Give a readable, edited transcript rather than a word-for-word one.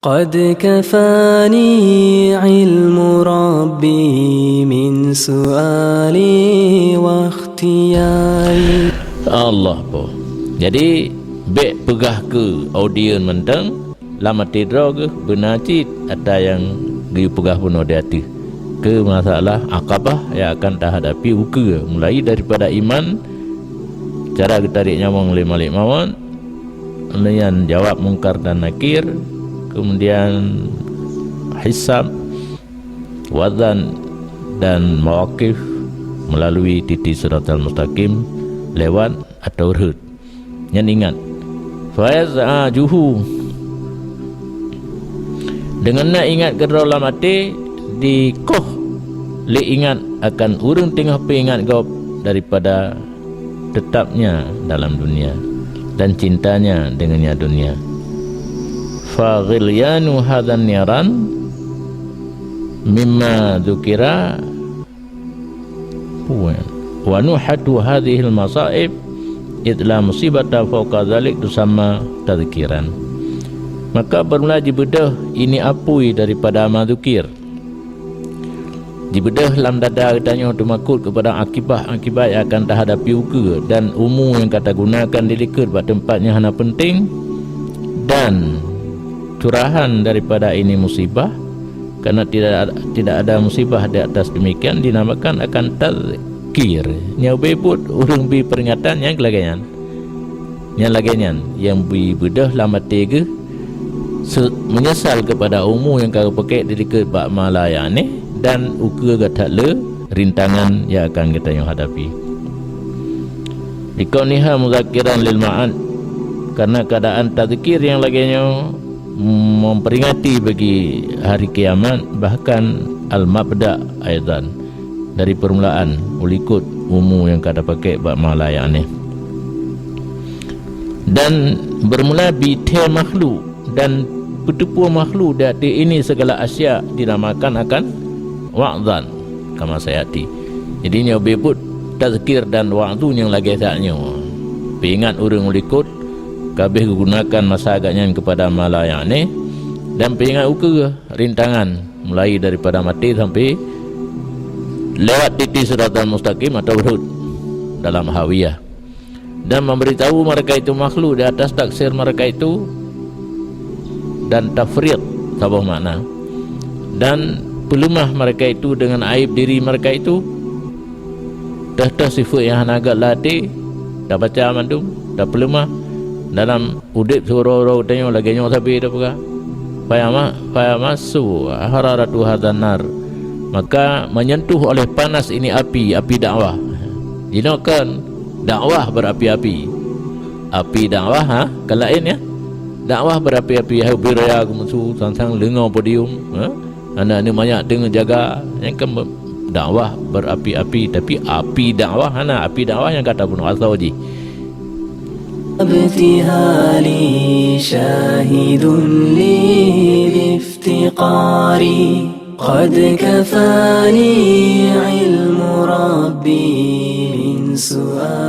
قد كفاني علم ربي من سؤالي واختياري. Allah po. Jadi bek pegah ke audien mentang lama tidur ke benar cit ada yang gi pegah pun ada hati ke masalah akabah yang akan tak hadapi uka mulai daripada iman cara kita tarik nyamong lima mawon kemudian jawab mungkar dan nakir, kemudian hisab, wazan dan mawakif melalui titik siratal mustaqim lewat atau urut. Yang ingat fayaz'ajuhu dengan nak ingat ke dalam hati di koh le ingat akan urung tengah peingat kau daripada tetapnya dalam dunia dan cintanya dengannya dunia. Faghilyanu hadan niran mimma dzukira wa nuhatu hadhihi al-masaib idla musibata fawqa dzalik tusamma tadhkiran. Maka bermula dibedah ini apui daripada madzukir, dibedah dalam dada katanya untuk makut kepada akibat yang akan terhadapi uka dan umur yang kata gunakan dilikur pada tempatnya hana penting dan curahan daripada ini musibah, kerana tidak ada musibah di atas demikian dinamakan akan tazkir. Yang bebut urung bi peringatan yang lagian yang bi bedah lama tiga menyesal kepada umur yang kau pakai dilikur bak malaya ni dan uka gatakle rintangan yang akan kita yang hadapi. Dikauniha muzakiran lil ma'ad, karena keadaan tazkir yang laginya memperingati bagi hari kiamat, bahkan al-mabda aidan dari permulaan ulikut umum yang kada pakai bak malaya ni, dan bermula bithe makhluk dan bertepur makhluk dari ini segala asya dinamakan akan wa'zan kama sayati. Jadi nya bebut tazkir dan wa'zu yang lagi saatnya peingat orang ulikut kabeh gunakan masa agaknya kepada malaya ni dan peingat uka rintangan mulai daripada mati sampai lewat titik siratal mustaqim atau urut dalam hawiyah, dan memberitahu mereka itu makhluk di atas taksir mereka itu dan tafriq sabah makna, dan pelemah mereka itu dengan aib diri mereka itu dah sifat yang agak latih dah baca mandum dah pelemah dalam udip suruh tanya lagi nyawa sabi dah pula payah masuk hararatu hadanar, maka menyentuh oleh panas ini api dakwah. Dinakan dakwah berapi-api, api dakwah kalain ya, dakwah berapi-api hai biraya kemusu sang lengau podium anak ni banyak dengan jaga yang kan dakwah berapi-api, tapi api dakwah api dakwah yang kata bunuh asawji. ابتهالي شاهد لي بافتقاري قد كفاني علم ربي من سؤالي